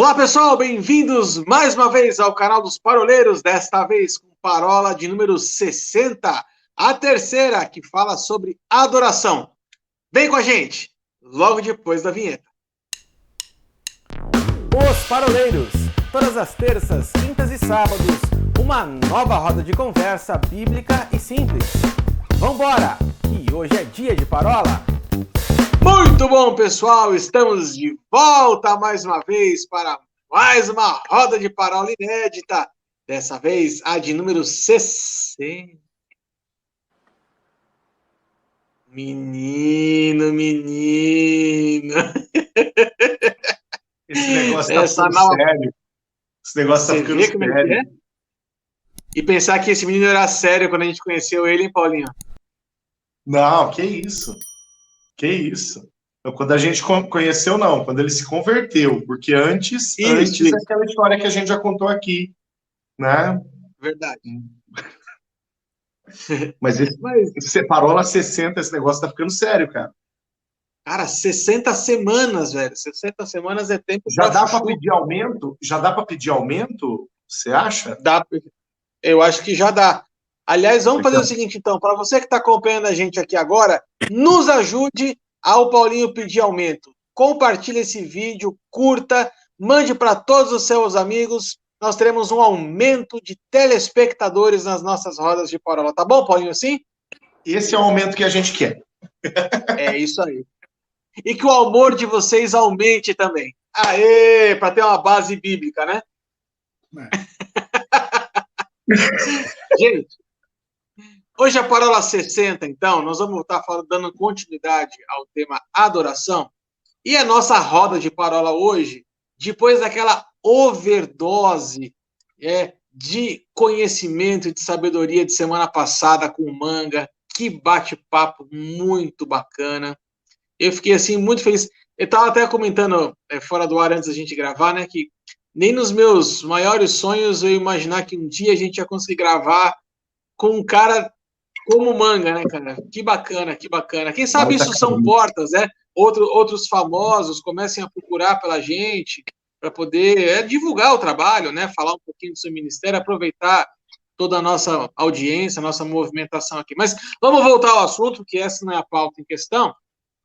Olá pessoal, bem-vindos mais uma vez ao canal dos Paroleiros, desta vez com parola de número 60, a terceira que fala sobre adoração. Vem com a gente, logo depois da vinheta. Os Paroleiros, todas as terças, quintas e sábados, uma nova roda de conversa bíblica e simples. Vambora, que hoje é dia de parola. Muito bom, pessoal, estamos de volta mais uma vez para mais uma roda de parola inédita, dessa vez a de número 60. Menino. Esse negócio tá ficando sério. Esse negócio tá ficando sério. E pensar que esse menino era sério quando a gente conheceu ele, hein, Paulinho? Não, que isso. Que isso. Quando a gente conheceu, não. Quando ele se converteu. Porque antes é aquela história que a gente já contou aqui. Né? Verdade. Mas parola 60, esse negócio tá ficando sério, cara. Cara, 60 semanas, velho. 60 semanas é tempo. Já dá para pedir aumento? Já dá para pedir aumento? Você acha? Dá. Eu acho que já dá. Aliás, vamos fazer o seguinte, então. Para você que está acompanhando a gente aqui agora, nos ajude ao Paulinho pedir aumento. Compartilhe esse vídeo, curta, mande para todos os seus amigos. Nós teremos um aumento de telespectadores nas nossas rodas de parola. Tá bom, Paulinho, sim? Esse é o aumento que a gente quer. É isso aí. E que o amor de vocês aumente também. Aê! Para ter uma base bíblica, né? Gente, hoje a parola 60, então, nós vamos estar dando continuidade ao tema adoração. E a nossa roda de parola hoje, depois daquela overdose de conhecimento e de sabedoria de semana passada com o Manga, que bate-papo muito bacana. Eu fiquei, assim, muito feliz. Eu estava até comentando fora do ar antes da gente gravar, né, que nem nos meus maiores sonhos eu imaginar que um dia a gente ia conseguir gravar com um cara como o Manga, né, cara? Que bacana, que bacana. Quem sabe isso são portas, né? Outros famosos comecem a procurar pela gente para poder divulgar o trabalho, né? Falar um pouquinho do seu ministério, aproveitar toda a nossa audiência, a nossa movimentação aqui. Mas vamos voltar ao assunto, porque essa não é a pauta em questão.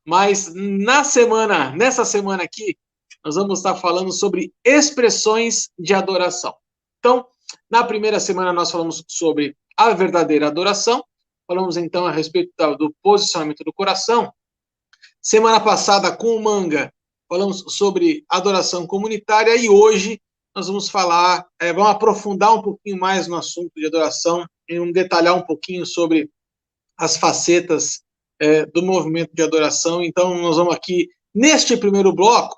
Mas nessa semana aqui, nós vamos estar falando sobre expressões de adoração. Então, na primeira semana nós falamos sobre a verdadeira adoração, falamos então a respeito do posicionamento do coração. Semana passada, com o Manga, falamos sobre adoração comunitária e hoje nós vamos vamos aprofundar um pouquinho mais no assunto de adoração e vamos detalhar um pouquinho sobre as facetas do movimento de adoração. Então, nós vamos aqui, neste primeiro bloco,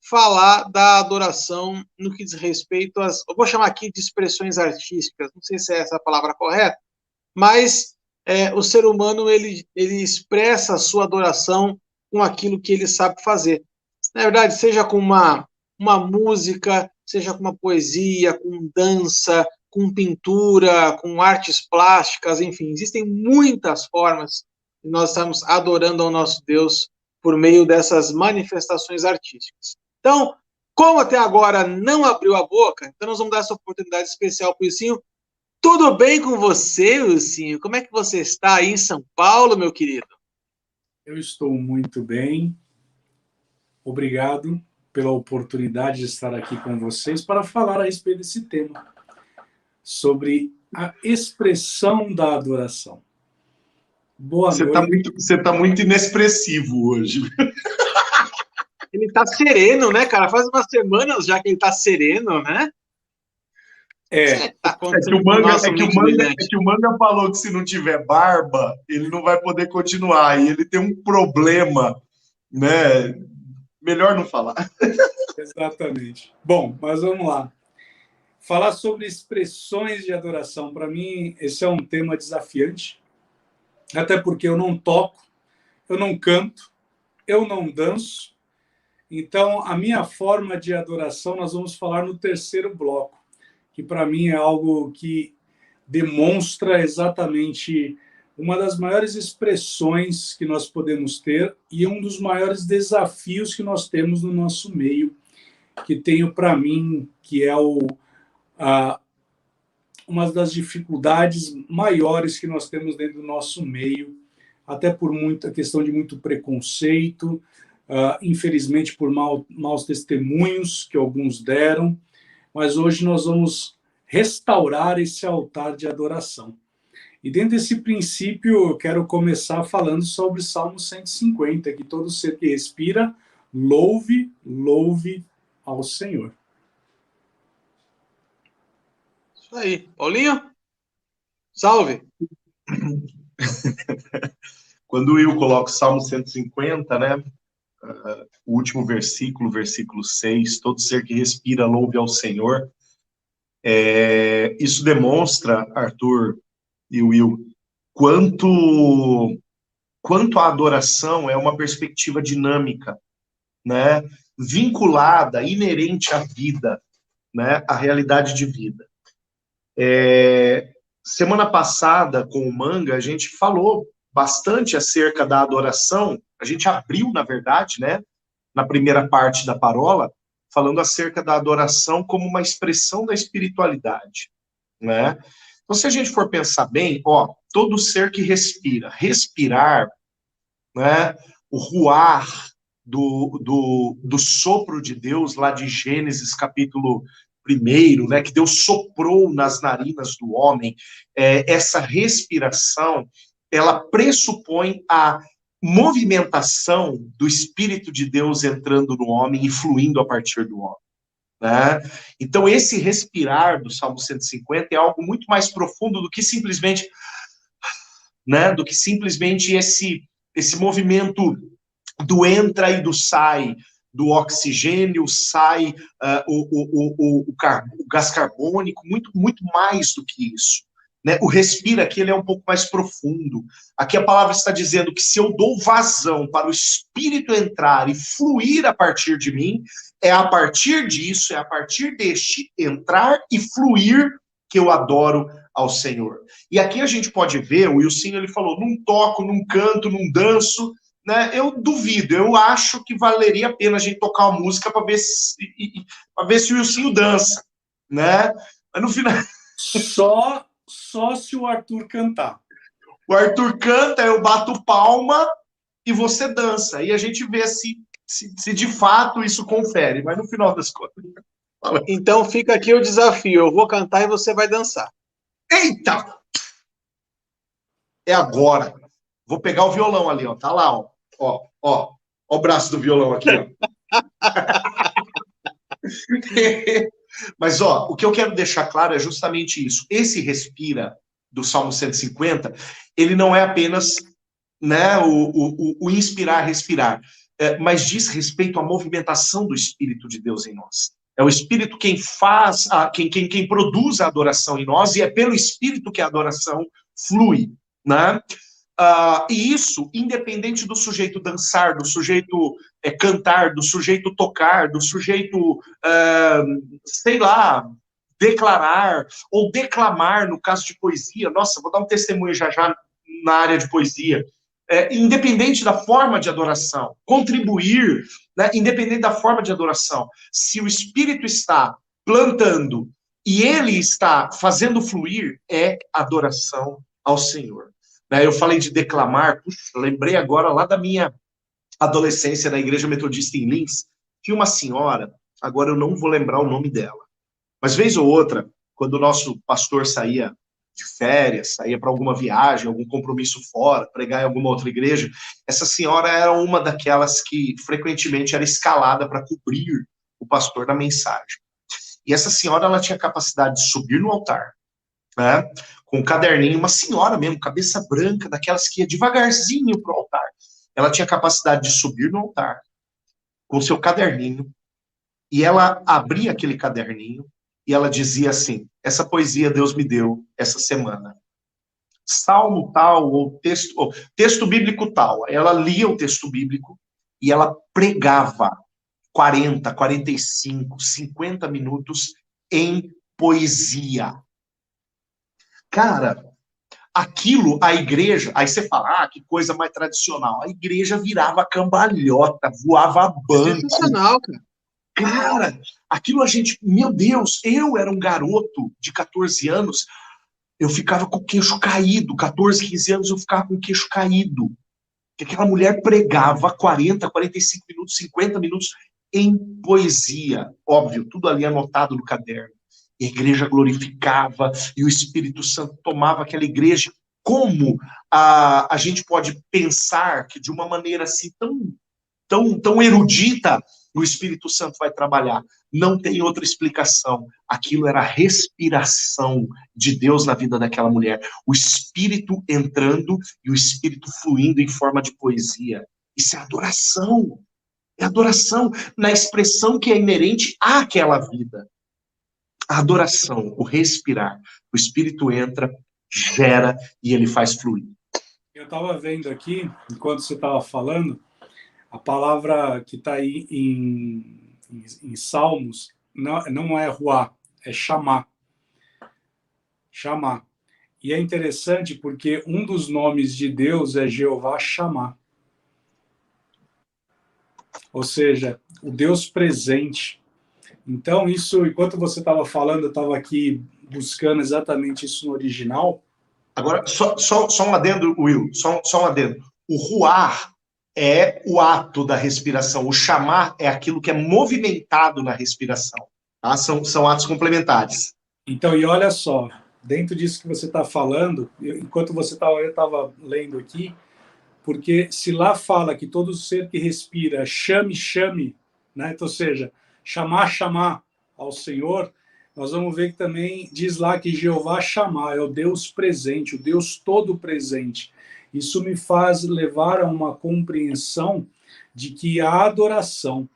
falar da adoração no que diz respeito às, eu vou chamar aqui de expressões artísticas, não sei se é essa a palavra correta, mas o ser humano, ele expressa a sua adoração com aquilo que ele sabe fazer. Na verdade, seja com uma música, seja com uma poesia, com dança, com pintura, com artes plásticas, enfim, existem muitas formas de nós estarmos adorando ao nosso Deus por meio dessas manifestações artísticas. Então, como até agora não abriu a boca, então nós vamos dar essa oportunidade especial para o Ilcinho. Tudo bem com você, Ilcinho? Como é que você está aí em São Paulo, meu querido? Eu estou muito bem. Obrigado pela oportunidade de estar aqui com vocês para falar a respeito desse tema, sobre a expressão da adoração. Boa noite. Você está muito inexpressivo hoje. Ele está sereno, né, cara? Faz umas semanas já que ele está sereno, né? Que o Manga falou que se não tiver barba, ele não vai poder continuar. E ele tem um problema, né? Melhor não falar. Exatamente. Bom, mas vamos lá. Falar sobre expressões de adoração, para mim, esse é um tema desafiante. Até porque eu não toco, eu não canto, eu não danço. Então, a minha forma de adoração, nós vamos falar no terceiro bloco, que para mim é algo que demonstra exatamente uma das maiores expressões que nós podemos ter e um dos maiores desafios que nós temos no nosso meio, que tenho para mim, que é uma das dificuldades maiores que nós temos dentro do nosso meio, até por muita questão de muito preconceito, infelizmente por maus testemunhos que alguns deram, mas hoje nós vamos restaurar esse altar de adoração. E dentro desse princípio, eu quero começar falando sobre Salmo 150, que todo ser que respira, louve ao Senhor. Isso aí. Paulinho? Salve! Quando o Will coloca o Salmo 150, né? O último versículo, versículo 6, todo ser que respira, louve ao Senhor. Isso demonstra, Arthur e Will, quanto a adoração é uma perspectiva dinâmica, né? Vinculada, inerente à vida, né? À realidade de vida. Semana passada, com o Manga, a gente falou bastante acerca da adoração. A gente abriu, na verdade, né, na primeira parte da parola, falando acerca da adoração como uma expressão da espiritualidade, né? Então, se a gente for pensar bem, todo ser que respira, respirar, né, o ruar do sopro de Deus, lá de Gênesis, capítulo 1, né, que Deus soprou nas narinas do homem, essa respiração, ela pressupõe a movimentação do Espírito de Deus entrando no homem e fluindo a partir do homem, né? Então, esse respirar do Salmo 150 é algo muito mais profundo do que simplesmente, né, esse movimento do entra e do sai, do oxigênio, sai o gás carbônico, muito mais do que isso, né? O respira aqui, ele é um pouco mais profundo. Aqui a palavra está dizendo que se eu dou vazão para o Espírito entrar e fluir a partir de mim, é a partir disso, é a partir deste entrar e fluir que eu adoro ao Senhor. E aqui a gente pode ver, o Wilson, ele falou, não toco, não canto, não danço, né? Eu duvido, eu acho que valeria a pena a gente tocar uma música para ver se o Wilson dança, né? Mas no final... Só se o Arthur cantar. O Arthur canta, eu bato palma e você dança. E a gente vê se de fato isso confere, mas no final das contas... Então fica aqui o desafio, eu vou cantar e você vai dançar. Eita! É agora. Vou pegar o violão ali, tá lá, ó o braço do violão aqui, Mas, o que eu quero deixar claro é justamente isso. Esse respira do Salmo 150, ele não é apenas, né, o inspirar, respirar, mas diz respeito à movimentação do Espírito de Deus em nós. É o Espírito quem faz, quem produz a adoração em nós, e é pelo Espírito que a adoração flui, né? E isso, independente do sujeito dançar, do sujeito cantar, do sujeito tocar, do sujeito, sei lá, declarar, ou declamar, no caso de poesia. Nossa, vou dar um testemunho já na área de poesia. Independente da forma de adoração, contribuir, né, independente da forma de adoração, se o Espírito está plantando e ele está fazendo fluir, é adoração ao Senhor. Eu falei de declamar, lembrei agora lá da minha adolescência na Igreja Metodista em Lins, tinha uma senhora, agora eu não vou lembrar o nome dela, mas vez ou outra, quando o nosso pastor saía de férias, saía para alguma viagem, algum compromisso fora, pregar em alguma outra igreja, essa senhora era uma daquelas que frequentemente era escalada para cobrir o pastor na mensagem. E essa senhora, ela tinha capacidade de subir no altar, né, com um caderninho, uma senhora mesmo, cabeça branca, daquelas que ia devagarzinho para o altar. Ela tinha capacidade de subir no altar, com seu caderninho, e ela abria aquele caderninho, e ela dizia assim, essa poesia Deus me deu essa semana. Salmo tal, ou texto bíblico tal. Ela lia o texto bíblico, e ela pregava 40, 45, 50 minutos em poesia. Cara, aquilo, a igreja, aí você fala, que coisa mais tradicional. A igreja virava cambalhota, voava banco. Sensacional, cara. Cara, aquilo a gente, meu Deus, eu era um garoto de 14 anos, eu ficava com o queixo caído, 14, 15 anos eu ficava com o queixo caído. Que aquela mulher pregava 40, 45 minutos, 50 minutos em poesia. Óbvio, tudo ali anotado no caderno. E a igreja glorificava, e o Espírito Santo tomava aquela igreja. Como a gente pode pensar que de uma maneira assim tão erudita o Espírito Santo vai trabalhar? Não tem outra explicação. Aquilo era a respiração de Deus na vida daquela mulher. O Espírito entrando e o Espírito fluindo em forma de poesia. Isso é adoração. É adoração na expressão que é inerente àquela vida. A adoração, o respirar. O Espírito entra, gera e ele faz fluir. Eu estava vendo aqui, enquanto você estava falando, a palavra que está aí em Salmos não é ruá, é chamar. Chamar. E é interessante porque um dos nomes de Deus é Jeová Chamar. Ou seja, o Deus presente. Então, isso, enquanto você estava falando, eu estava aqui buscando exatamente isso no original. Agora, só um adendo, Will, só um adendo. O ruar é o ato da respiração. O chamar é aquilo que é movimentado na respiração. Tá? São atos complementares. Então, e olha só, dentro disso que você está falando, enquanto você estava, eu estava lendo aqui, porque se lá fala que todo ser que respira chame, né? Então, ou seja, chamar ao Senhor, nós vamos ver que também diz lá que Jeová chamar é o Deus presente, o Deus todo presente. Isso me faz levar a uma compreensão de que a adoração,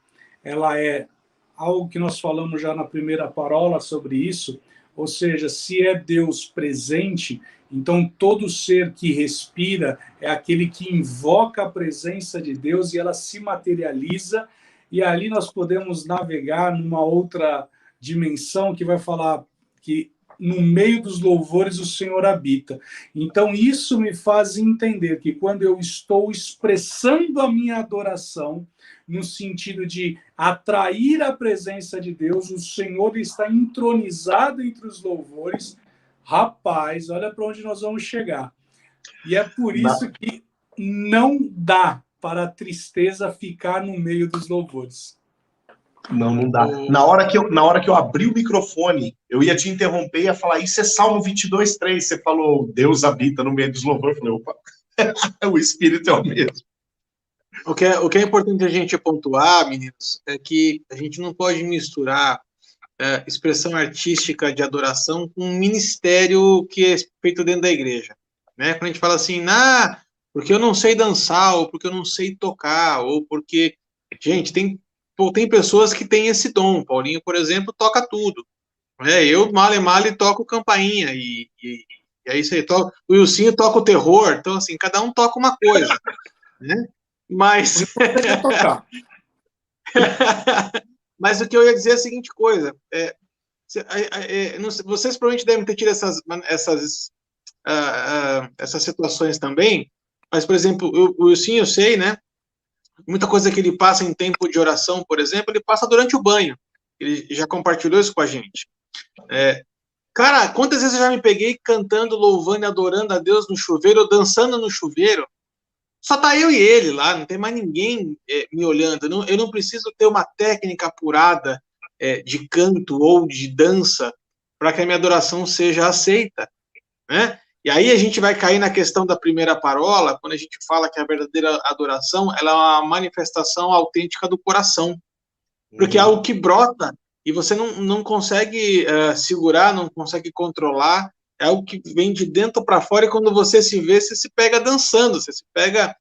ela é algo que nós falamos já na primeira parola sobre isso, ou seja, se é Deus presente, então todo ser que respira é aquele que invoca a presença de Deus e ela se materializa, e ali nós podemos navegar numa outra dimensão que vai falar que no meio dos louvores o Senhor habita. Então isso me faz entender que quando eu estou expressando a minha adoração, no sentido de atrair a presença de Deus, o Senhor está entronizado entre os louvores. Rapaz, olha para onde nós vamos chegar. E é por isso que não dá para a tristeza ficar no meio dos louvores. Não dá. Na hora que eu abri o microfone, eu ia te interromper e ia falar, isso é Salmo 22:3. Você falou, Deus habita no meio dos louvores. Eu falei, opa, o Espírito é o mesmo. O que é importante a gente pontuar, meninos, é que a gente não pode misturar expressão artística de adoração com um ministério que é feito dentro da igreja. Né? Quando a gente fala assim, porque eu não sei dançar, ou porque eu não sei tocar, ou porque... Gente, tem pessoas que têm esse dom. Paulinho, por exemplo, toca tudo. Né? Eu, male, toco campainha, e aí você toca... O Wilsinho toca o terror, então, assim, cada um toca uma coisa. Né? Mas... Mas o que eu ia dizer é a seguinte coisa, vocês provavelmente devem ter tido essas situações também, mas, por exemplo, o Wilson, eu sei, né, muita coisa que ele passa em tempo de oração, por exemplo, ele passa durante o banho, ele já compartilhou isso com a gente. Cara, quantas vezes eu já me peguei cantando, louvando e adorando a Deus no chuveiro, ou dançando no chuveiro, só tá eu e ele lá, não tem mais ninguém me olhando. Eu não preciso ter uma técnica apurada de canto ou de dança para que a minha adoração seja aceita. Né? E aí a gente vai cair na questão da primeira parola, quando a gente fala que a verdadeira adoração ela é uma manifestação autêntica do coração. Porque é algo que brota e você não consegue segurar, não consegue controlar. É algo que vem de dentro para fora e quando você se vê, você se pega dançando, você se pega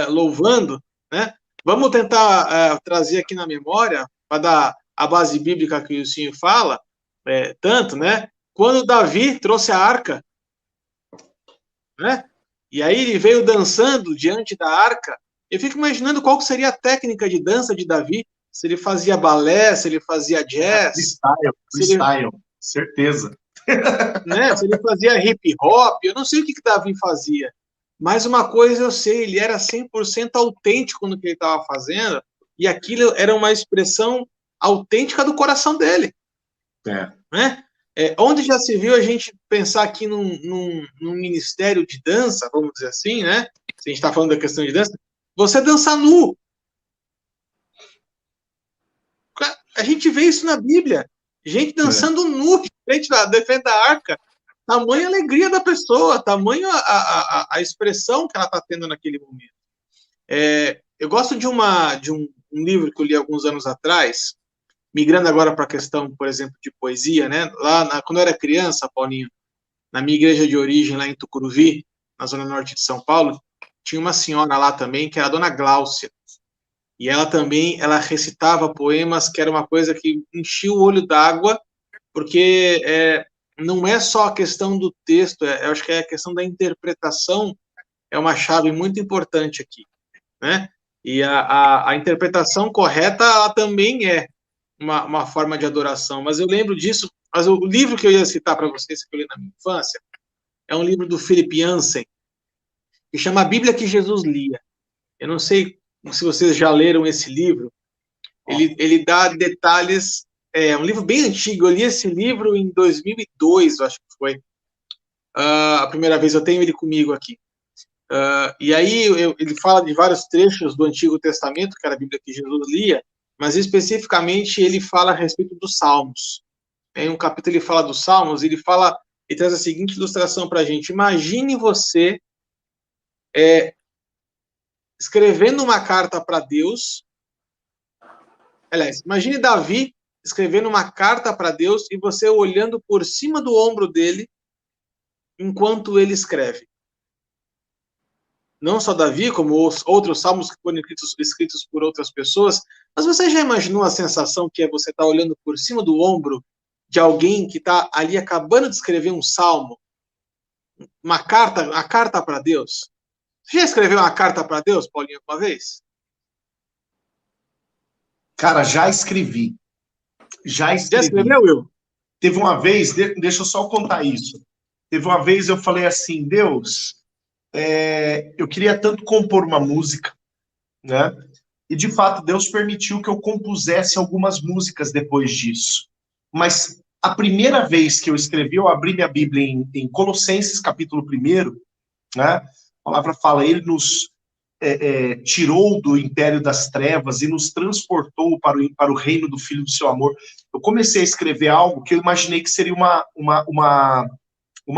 louvando, né? Vamos tentar trazer aqui na memória, para dar a base bíblica que o senhor fala, tanto, né? Quando Davi trouxe a arca, né? E aí ele veio dançando diante da arca, eu fico imaginando qual seria a técnica de dança de Davi, se ele fazia balé, se ele fazia jazz. Freestyle, certeza. Né? Se ele fazia hip hop, eu não sei o que Davi fazia, mas uma coisa eu sei, ele era 100% autêntico no que ele estava fazendo, e aquilo era uma expressão autêntica do coração dele. Né? Onde já se viu a gente pensar aqui num ministério de dança, vamos dizer assim, né? Se a gente está falando da questão de dança, você dançar nu. A gente vê isso na Bíblia. Gente dançando nu, frente da arca. Tamanha alegria da pessoa, tamanho a expressão que ela está tendo naquele momento. Eu gosto de um livro que eu li alguns anos atrás, migrando agora para a questão, por exemplo, de poesia, né? Quando eu era criança, Paulinho, na minha igreja de origem, lá em Tucuruvi, na zona norte de São Paulo, tinha uma senhora lá também, que era a dona Gláucia. E ela também, ela recitava poemas, que era uma coisa que enchia o olho d'água, porque não é só a questão do texto, eu acho que a questão da interpretação é uma chave muito importante aqui, né? E a interpretação correta, ela também é uma forma de adoração. Mas eu lembro disso, mas o livro que eu ia citar para vocês, que eu li na minha infância, é um livro do Philip Yancey, que chama A Bíblia que Jesus Lia. Eu não sei se vocês já leram esse livro. Ele dá detalhes. É um livro bem antigo. Eu li esse livro em 2002, eu acho que foi. A primeira vez eu tenho ele comigo aqui. E aí ele fala de vários trechos do Antigo Testamento, que era a Bíblia que Jesus lia, mas especificamente ele fala a respeito dos Salmos. Em um capítulo ele fala dos Salmos, ele traz a seguinte ilustração para a gente. Imagine você escrevendo uma carta para Deus. Aliás, imagine Davi escrevendo uma carta para Deus e você olhando por cima do ombro dele enquanto ele escreve. Não só Davi, como os outros salmos que foram escritos por outras pessoas, mas você já imaginou a sensação que é você estar olhando por cima do ombro de alguém que está ali acabando de escrever um salmo, uma carta para Deus? Você já escreveu uma carta para Deus, Paulinho, alguma vez? Cara, já escrevi. Já escreveu, Will? Teve uma vez, deixa eu só contar isso. Teve uma vez eu falei assim, Deus, eu queria tanto compor uma música, né? E de fato Deus permitiu que eu compusesse algumas músicas depois disso. Mas a primeira vez que eu escrevi, eu abri minha Bíblia em Colossenses, capítulo 1, né? A palavra fala, ele nos tirou do império das trevas e nos transportou para o reino do Filho do seu amor. Eu comecei a escrever algo que eu imaginei que seria uma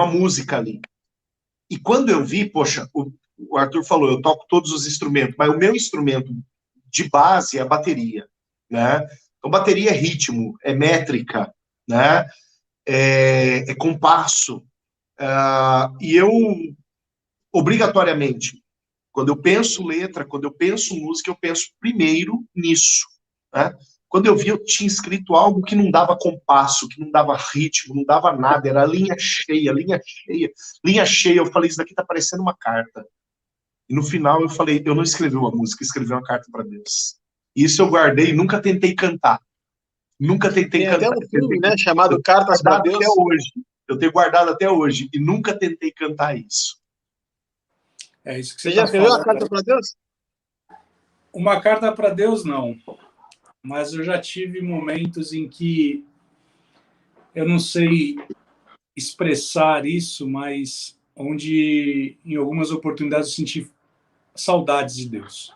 música ali. E quando eu vi, poxa, o Arthur falou, eu toco todos os instrumentos, mas o meu instrumento de base é a bateria, né? Então, bateria é ritmo, é métrica, né? É compasso. E eu, obrigatoriamente, quando eu penso letra, quando eu penso música, eu penso primeiro nisso, né? Quando eu vi, eu tinha escrito algo que não dava compasso, que não dava ritmo, não dava nada, era linha cheia, linha cheia, linha cheia. Eu falei, isso daqui tá parecendo uma carta. E no final eu falei, eu não escrevi uma música, escrevi uma carta para Deus. Isso eu guardei, nunca tentei cantar. Nunca tentei cantar. Tem até um filme, né, chamado Cartas para Deus. Até hoje. Eu tenho guardado até hoje e nunca tentei cantar isso. É isso que você já escreveu uma carta para Deus? Uma carta para Deus, não. Mas eu já tive momentos em que eu não sei expressar isso, mas onde em algumas oportunidades eu senti saudades de Deus.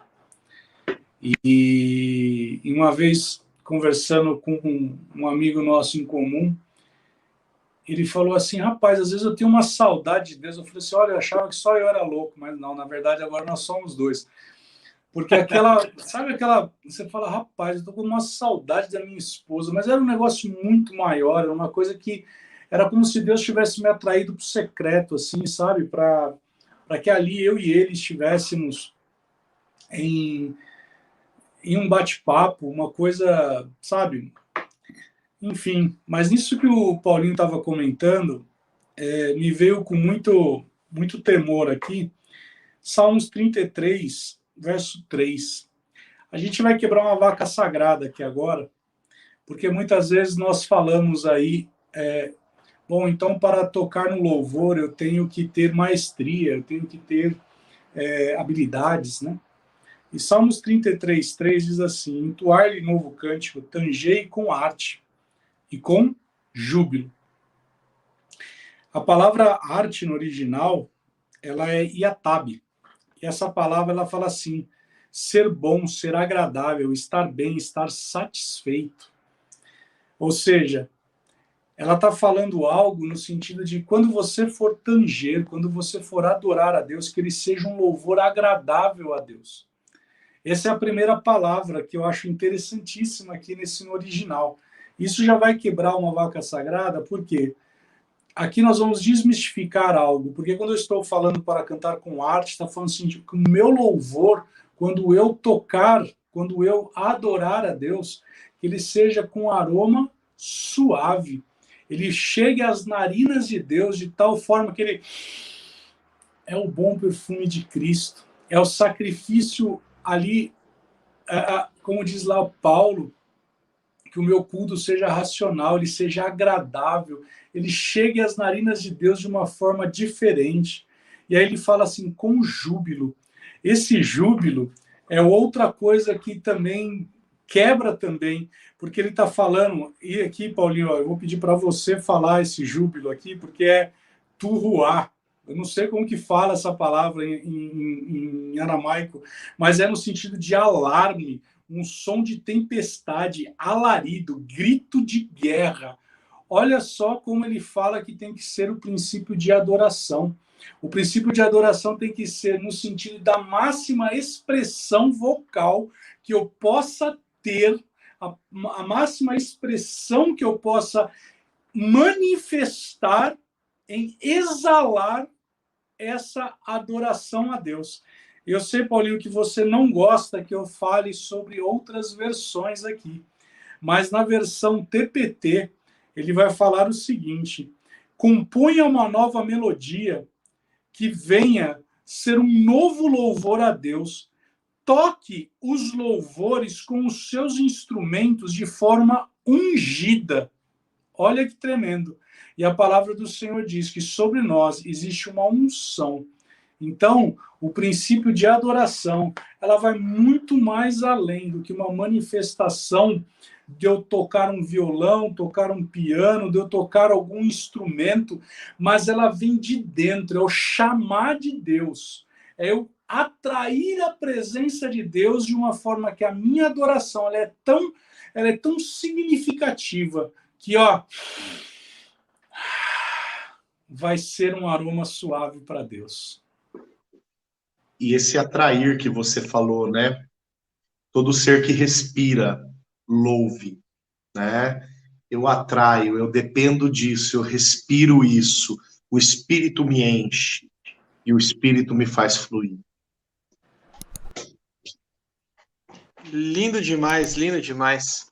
E uma vez conversando com um amigo nosso em comum, ele falou assim, rapaz, às vezes eu tenho uma saudade de Deus. Eu falei assim, olha, eu achava que só eu era louco, mas não, na verdade agora nós somos dois. Porque sabe aquela, você fala, rapaz, eu tô com uma saudade da minha esposa, mas era um negócio muito maior, era uma coisa que era como se Deus tivesse me atraído pro secreto, assim, sabe, para que ali eu e ele estivéssemos em um bate-papo, uma coisa, sabe, enfim. Mas nisso que o Paulinho estava comentando, me veio com muito temor aqui, Salmos 33, verso 3. A gente vai quebrar uma vaca sagrada aqui agora, porque muitas vezes nós falamos aí, bom, então para tocar no louvor eu tenho que ter maestria, eu tenho que ter habilidades, né? E Salmos 33:3 diz assim: entoar-lhe novo cântico, tangei com arte e com júbilo. A palavra arte no original, ela é iatab. E essa palavra, ela fala assim: ser bom, ser agradável, estar bem, estar satisfeito. Ou seja, ela está falando algo no sentido de quando você for tanger, quando você for adorar a Deus, que ele seja um louvor agradável a Deus. Essa é a primeira palavra que eu acho interessantíssima aqui nesse original. Isso já vai quebrar uma vaca sagrada, porque aqui nós vamos desmistificar algo, porque quando eu estou falando para cantar com arte, está falando assim, que o meu louvor, quando eu tocar, quando eu adorar a Deus, que ele seja com aroma suave, ele chegue às narinas de Deus de tal forma que ele é o bom perfume de Cristo, é o sacrifício ali, como diz lá Paulo, que o meu culto seja racional, ele seja agradável, ele chegue às narinas de Deus de uma forma diferente. E aí ele fala assim, com júbilo. Esse júbilo é outra coisa que também quebra também, porque ele está falando, e aqui, Paulinho, eu vou pedir para você falar esse júbilo aqui, porque é turruá. Eu não sei como que fala essa palavra em aramaico, mas é no sentido de alarme, um som de tempestade, alarido, grito de guerra. Olha só como ele fala que tem que ser o princípio de adoração. O princípio de adoração tem que ser no sentido da máxima expressão vocal que eu possa ter, a máxima expressão que eu possa manifestar em exalar essa adoração a Deus. Eu sei, Paulinho, que você não gosta que eu fale sobre outras versões aqui, mas na versão TPT, ele vai falar o seguinte: componha uma nova melodia que venha ser um novo louvor a Deus. Toque os louvores com os seus instrumentos de forma ungida. Olha que tremendo. E a palavra do Senhor diz que sobre nós existe uma unção. Então, o princípio de adoração, ela vai muito mais além do que uma manifestação de eu tocar um violão, tocar um piano, de eu tocar algum instrumento, mas ela vem de dentro, é o chamar de Deus, é eu atrair a presença de Deus de uma forma que a minha adoração ela é tão significativa que, ó, vai ser um aroma suave para Deus. E esse atrair que você falou, né? Todo ser que respira, louve, né? Eu atraio, eu dependo disso, eu respiro isso, o Espírito me enche e o Espírito me faz fluir. Lindo demais, lindo demais.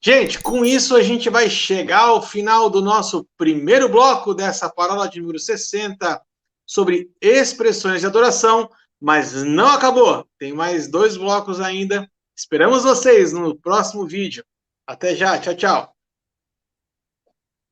Gente, com isso a gente vai chegar ao final do nosso primeiro bloco dessa parábola de número 60 sobre expressões de adoração, mas não acabou. Tem mais 2 blocos ainda. Esperamos vocês no próximo vídeo. Até já, tchau, tchau.